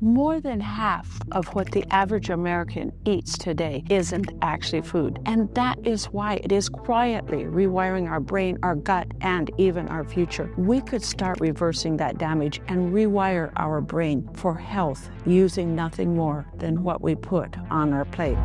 More than half of what the average American eats today isn't actually food. And that is why it is quietly rewiring our brain, our gut, and even our future. We could start reversing that damage and rewire our brain for health using nothing more than what we put on our plate.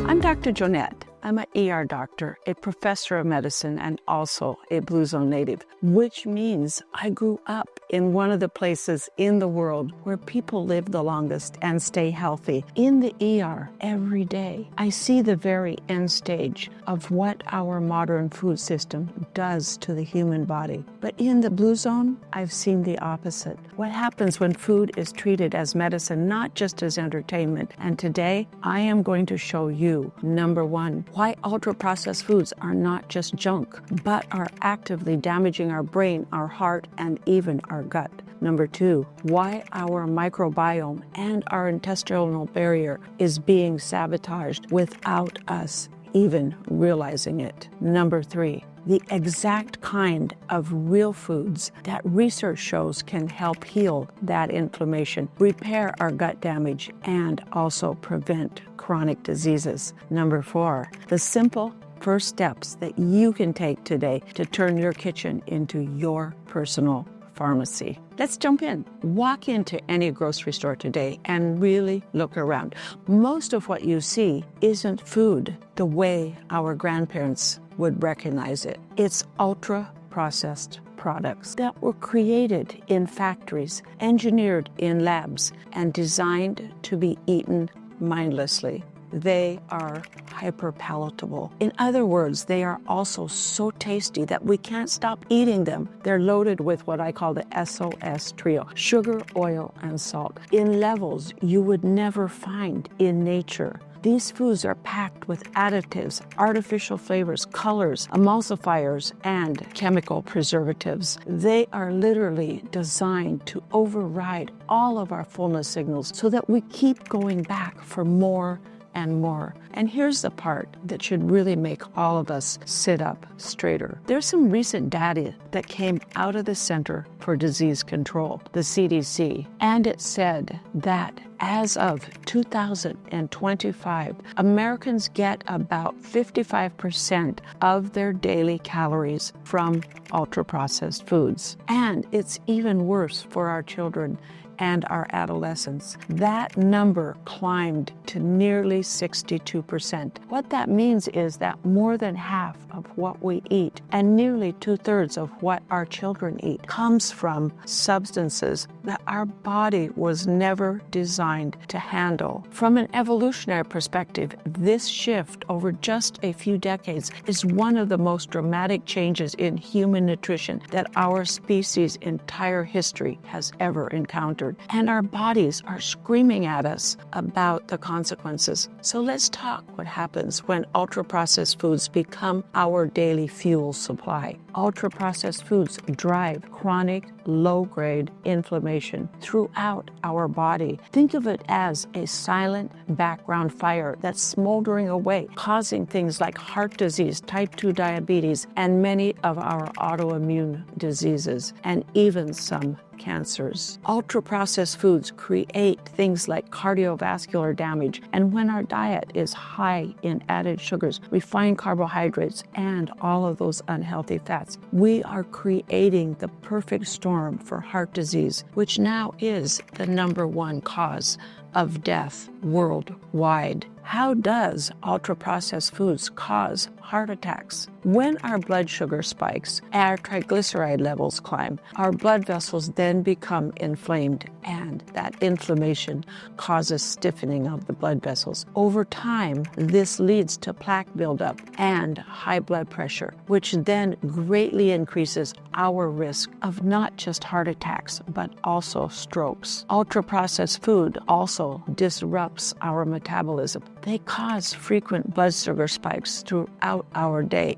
I'm Dr. Joanette. I'm an ER doctor, a professor of medicine, and also a Blue Zone native, which means I grew up in one of the places in the world where people live the longest and stay healthy. In the ER every day, I see the very end stage of what our modern food system does to the human body. But in the Blue Zone, I've seen the opposite. What happens when food is treated as medicine, not just as entertainment. And today, I am going to show you, number one, why ultra-processed foods are not just junk, but are actively damaging our brain, our heart, and even our gut. Number two, why our microbiome and our intestinal barrier is being sabotaged without us even realizing it. Number three, the exact kind of real foods that research shows can help heal that inflammation, repair our gut damage, and also prevent chronic diseases. Number four, the simple first steps that you can take today to turn your kitchen into your personal pharmacy. Let's jump in. Walk into any grocery store today and really look around. Most of what you see isn't food the way our grandparents would recognize it. It's ultra-processed products that were created in factories, engineered in labs, and designed to be eaten mindlessly. They are hyper-palatable. In other words, they are also so tasty that we can't stop eating them. They're loaded with what I call the SOS trio: sugar, oil, and salt, in levels you would never find in nature. These foods are packed with additives, artificial flavors, colors, emulsifiers, and chemical preservatives. They are literally designed to override all of our fullness signals so that we keep going back for more and more. And here's the part that should really make all of us sit up straighter. There's some recent data that came out of the Center for Disease Control, the CDC, and it said that as of 2025, Americans get about 55% of their daily calories from ultra-processed foods. And it's even worse for our children and our adolescents. That number climbed to nearly 62%. What that means is that more than half of what we eat and nearly 2/3 of what our children eat comes from substances that our body was never designed to handle. From an evolutionary perspective, this shift over just a few decades is one of the most dramatic changes in human nutrition that our species' entire history has ever encountered. And our bodies are screaming at us about the consequences. So let's talk what happens when ultra-processed foods become our daily fuel supply. Ultra-processed foods drive chronic, low-grade inflammation throughout our body. Think of it as a silent background fire that's smoldering away, causing things like heart disease, type 2 diabetes, and many of our autoimmune diseases, and even some cancers. Ultra-processed foods create things like cardiovascular damage, and when our diet is high in added sugars, refined carbohydrates, and all of those unhealthy fats, we are creating the perfect storm for heart disease, which now is the #1 cause of death worldwide. How does ultra-processed foods cause heart attacks? When our blood sugar spikes, our triglyceride levels climb, our blood vessels then become inflamed, and that inflammation causes stiffening of the blood vessels. Over time, this leads to plaque buildup and high blood pressure, which then greatly increases our risk of not just heart attacks, but also strokes. Ultra-processed food also disrupts our metabolism. They cause frequent blood sugar spikes throughout our day,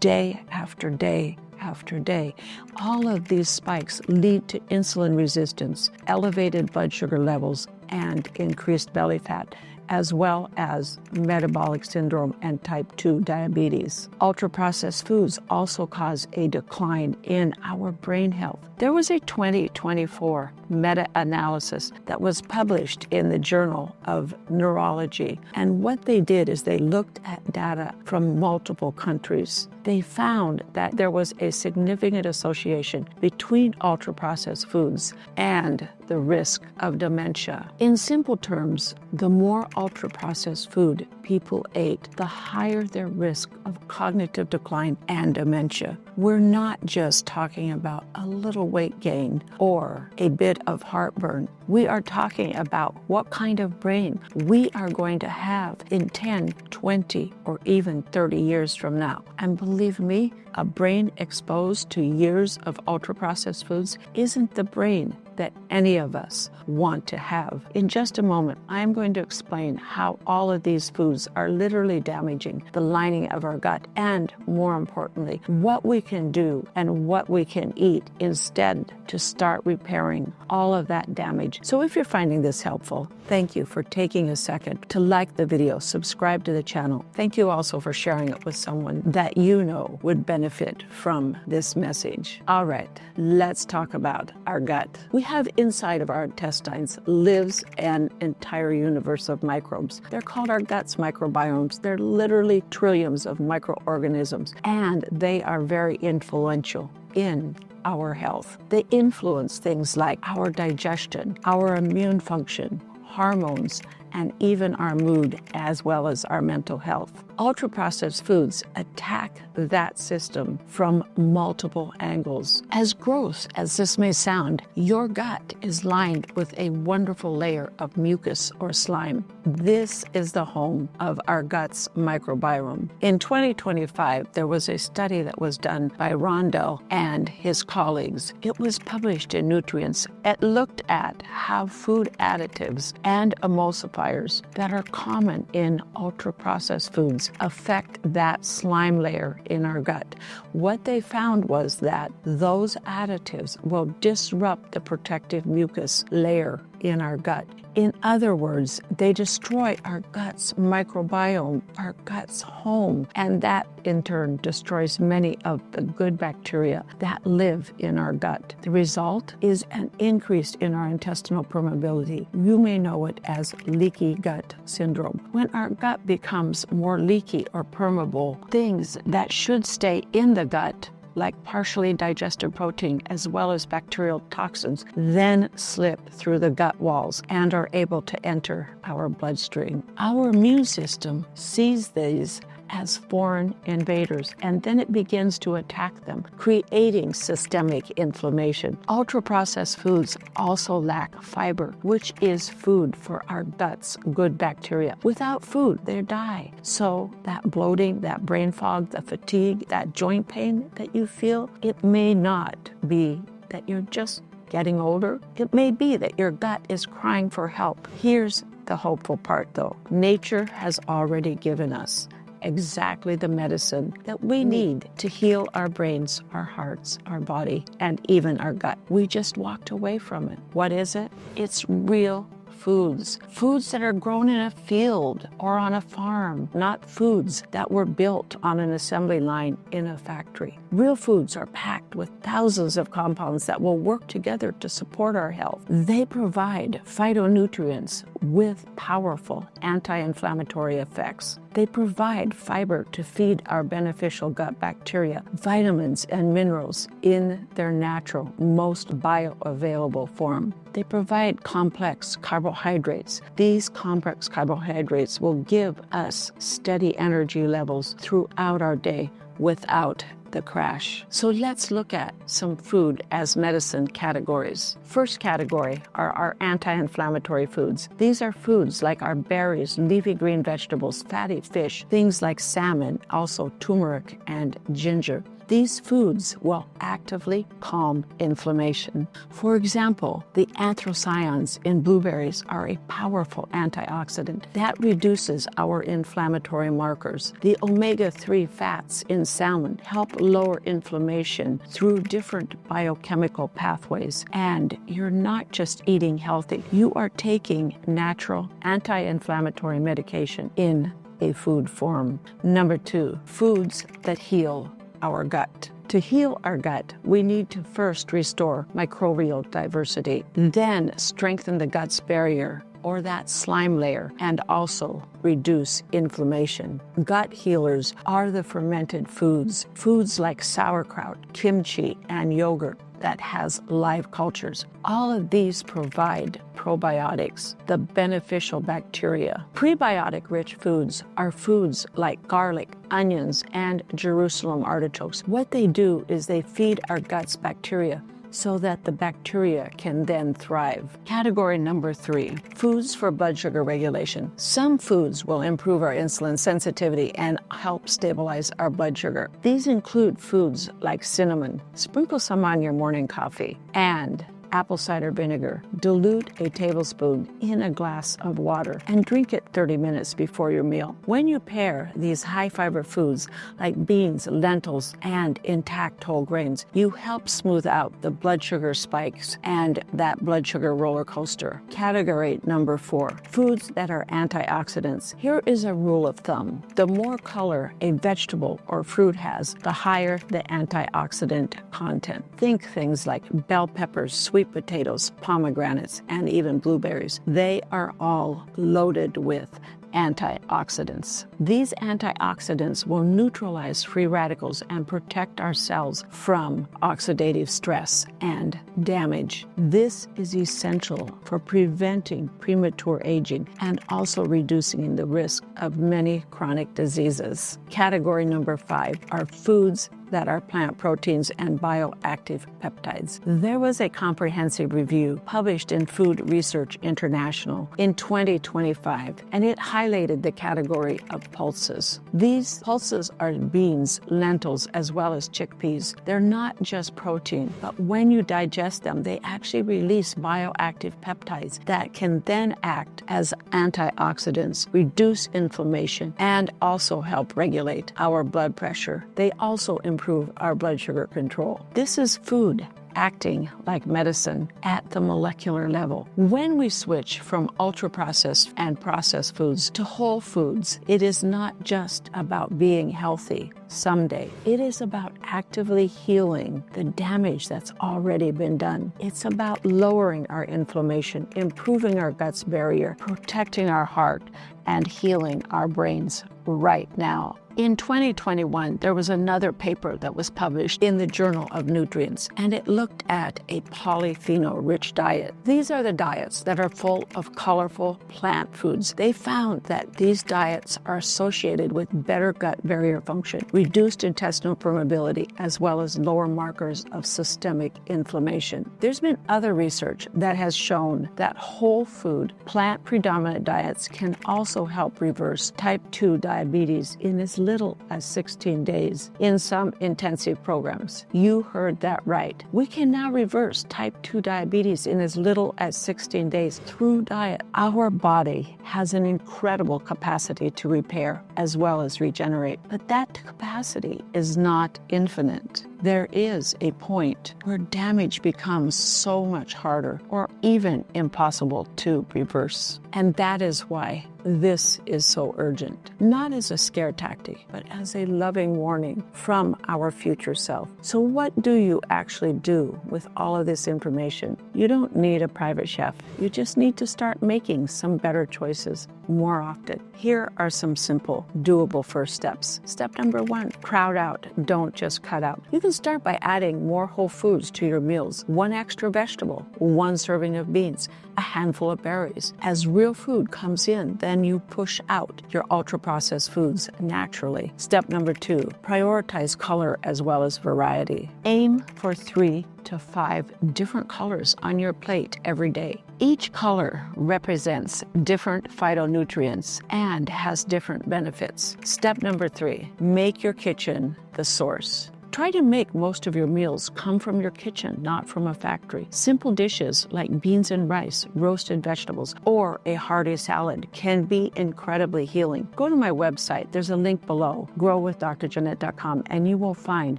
day after day after day. All of these spikes lead to insulin resistance, elevated blood sugar levels, and increased belly fat. as well as metabolic syndrome and type 2 diabetes. Ultra-processed foods also cause a decline in our brain health. There was a 2024 meta-analysis that was published in the Journal of Neurology. And what they did is they looked at data from multiple countries. They found that there was a significant association between ultra-processed foods and the risk of dementia. In simple terms, the more ultra-processed food people ate, the higher their risk of cognitive decline and dementia. We're not just talking about a little weight gain or a bit of heartburn. We are talking about what kind of brain we are going to have in 10, 20, or even 30 years from now. And believe me, a brain exposed to years of ultra-processed foods isn't the brain that any of us want to have. In just a moment, I'm going to explain how all of these foods are literally damaging the lining of our gut, and more importantly, what we can do and what we can eat instead to start repairing all of that damage. So if you're finding this helpful, thank you for taking a second to like the video, subscribe to the channel. Thank you also for sharing it with someone that you know would benefit from this message. All right, let's talk about our gut. We have inside of our intestines lives an entire universe of microbes. They're called our gut's microbiomes. They're literally trillions of microorganisms, and they are very influential in our health. They influence things like our digestion, our immune function, hormones, and even our mood, as well as our mental health. Ultra-processed foods attack that system from multiple angles. As gross as this may sound, your gut is lined with a wonderful layer of mucus or slime. This is the home of our gut's microbiome. In 2025, there was a study that was done by Rondell and his colleagues. It was published in Nutrients. It looked at how food additives and emulsifiers that are common in ultra-processed foods affect that slime layer in our gut. What they found was that those additives will disrupt the protective mucus layer in our gut. In other words, they destroy our gut's microbiome, our gut's home, and that in turn destroys many of the good bacteria that live in our gut. The result is an increase in our intestinal permeability. You may know it as leaky gut syndrome. When our gut becomes more leaky or permeable, things that should stay in the gut, like partially digested protein as well as bacterial toxins, then slip through the gut walls and are able to enter our bloodstream. Our immune system sees these as foreign invaders, and then it begins to attack them, creating systemic inflammation. Ultra-processed foods also lack fiber, which is food for our gut's good bacteria. Without food, they die. So that bloating, that brain fog, the fatigue, that joint pain that you feel, it may not be that you're just getting older. It may be that your gut is crying for help. Here's the hopeful part, though. Nature has already given us exactly the medicine that we need to heal our brains, our hearts, our body, and even our gut. We just walked away from it. What is it? It's real foods. Foods that are grown in a field or on a farm, not foods that were built on an assembly line in a factory. Real foods are packed with thousands of compounds that will work together to support our health. They provide phytonutrients with powerful anti-inflammatory effects. They provide fiber to feed our beneficial gut bacteria, vitamins and minerals in their natural, most bioavailable form. They provide complex carbohydrates. These complex carbohydrates will give us steady energy levels throughout our day without the crash. So let's look at some food as medicine categories. First category are our anti-inflammatory foods. These are foods like our berries, leafy green vegetables, fatty fish, things like salmon, also turmeric and ginger. These foods will actively calm inflammation. For example, the anthocyanins in blueberries are a powerful antioxidant that reduces our inflammatory markers. The omega-3 fats in salmon help lower inflammation through different biochemical pathways. And you're not just eating healthy, you are taking natural anti-inflammatory medication in a food form. Number 2, foods that heal our gut. To heal our gut, we need to first restore microbial diversity, then strengthen the gut's barrier, or that slime layer, and also reduce inflammation. Gut healers are the fermented foods like sauerkraut, kimchi, and yogurt that has live cultures. All of these provide probiotics, the beneficial bacteria. Prebiotic-rich foods are foods like garlic, onions, and Jerusalem artichokes. What they do is they feed our gut's bacteria so that the bacteria can then thrive. Category number 3, foods for blood sugar regulation. Some foods will improve our insulin sensitivity and help stabilize our blood sugar. These include foods like cinnamon. Sprinkle some on your morning coffee, and apple cider vinegar. Dilute a tablespoon in a glass of water and drink it 30 minutes before your meal. When you pair these high-fiber foods like beans, lentils, and intact whole grains, you help smooth out the blood sugar spikes and that blood sugar roller coaster. Category number 4, foods that are antioxidants. Here is a rule of thumb. The more color a vegetable or fruit has, the higher the antioxidant content. Think things like bell peppers, sweet potatoes, pomegranates, and even blueberries. They are all loaded with antioxidants. These antioxidants will neutralize free radicals and protect our cells from oxidative stress and damage. This is essential for preventing premature aging and also reducing the risk of many chronic diseases. Category number 5 are foods that are plant proteins and bioactive peptides. There was a comprehensive review published in Food Research International in 2025, and it highlighted the category of pulses. These pulses are beans, lentils, as well as chickpeas. They're not just protein, but when you digest them, they actually release bioactive peptides that can then act as antioxidants, reduce inflammation, and also help regulate our blood pressure. They also improve our blood sugar control. This is food acting like medicine at the molecular level. When we switch from ultra-processed and processed foods to whole foods, it is not just about being healthy someday. It is about actively healing the damage that's already been done. It's about lowering our inflammation, improving our gut's barrier, protecting our heart, and healing our brains right now. In 2021, there was another paper that was published in the Journal of Nutrients, and it looked at a polyphenol-rich diet. These are the diets that are full of colorful plant foods. They found that these diets are associated with better gut barrier function, reduced intestinal permeability, as well as lower markers of systemic inflammation. There's been other research that has shown that whole food, plant-predominant diets can also help reverse type 2 diabetes in as little as 16 days in some intensive programs. You heard that right. We can now reverse type 2 diabetes in as little as 16 days through diet. Our body has an incredible capacity to repair as well as regenerate, but that capacity is not infinite. There is a point where damage becomes so much harder or even impossible to reverse. And that is why this is so urgent, not as a scare tactic, but as a loving warning from our future self. So what do you actually do with all of this information? You don't need a private chef. You just need to start making some better choices more often. Here are some simple, doable first steps. Step number 1, crowd out, don't just cut out. You can start by adding more whole foods to your meals. 1 extra vegetable, 1 serving of beans, a handful of berries. As real food comes in, then you push out your ultra-processed foods naturally. Step number 2, prioritize color as well as variety. Aim for 3 to 5 different colors on your plate every day. Each color represents different phytonutrients and has different benefits. Step number 3, make your kitchen the source. Try to make most of your meals come from your kitchen, not from a factory. Simple dishes like beans and rice, roasted vegetables, or a hearty salad can be incredibly healing. Go to my website. There's a link below, growwithdrjoanette.com, and you will find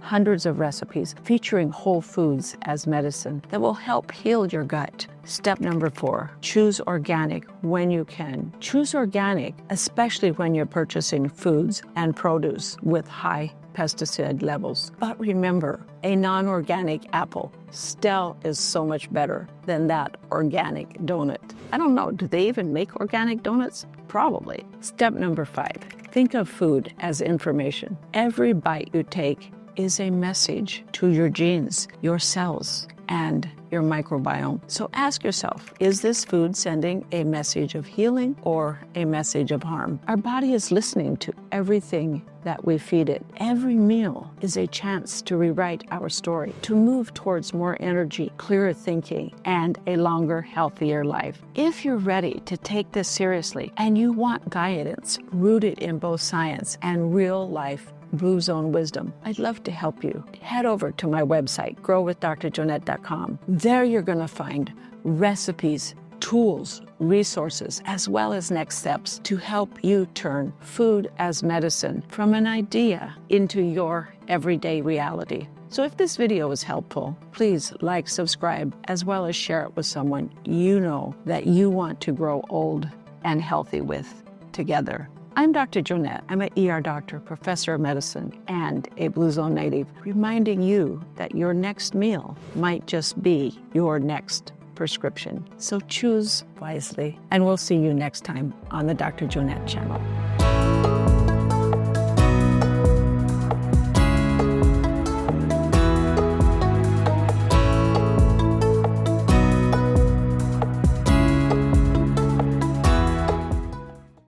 hundreds of recipes featuring whole foods as medicine that will help heal your gut. Step number 4, choose organic when you can. Choose organic, especially when you're purchasing foods and produce with high pesticide levels. But remember, a non-organic apple still is so much better than that organic donut. I don't know, do they even make organic donuts? Probably. Step number 5, think of food as information. Every bite you take is a message to your genes, your cells, and your microbiome. So ask yourself, is this food sending a message of healing or a message of harm? Our body is listening to everything that we feed it. Every meal is a chance to rewrite our story, to move towards more energy, clearer thinking, and a longer, healthier life. If you're ready to take this seriously and you want guidance rooted in both science and real life Blue Zone wisdom, I'd love to help you. Head over to my website, growwithdrjoanette.com. There you're going to find recipes, tools, resources, as well as next steps to help you turn food as medicine from an idea into your everyday reality. So if this video was helpful, please like, subscribe, as well as share it with someone you know that you want to grow old and healthy with together. I'm Dr. Joanette. I'm an ER doctor, professor of medicine, and a Blue Zone native, reminding you that your next meal might just be your next prescription. So choose wisely, and we'll see you next time on the Dr. Joanette channel.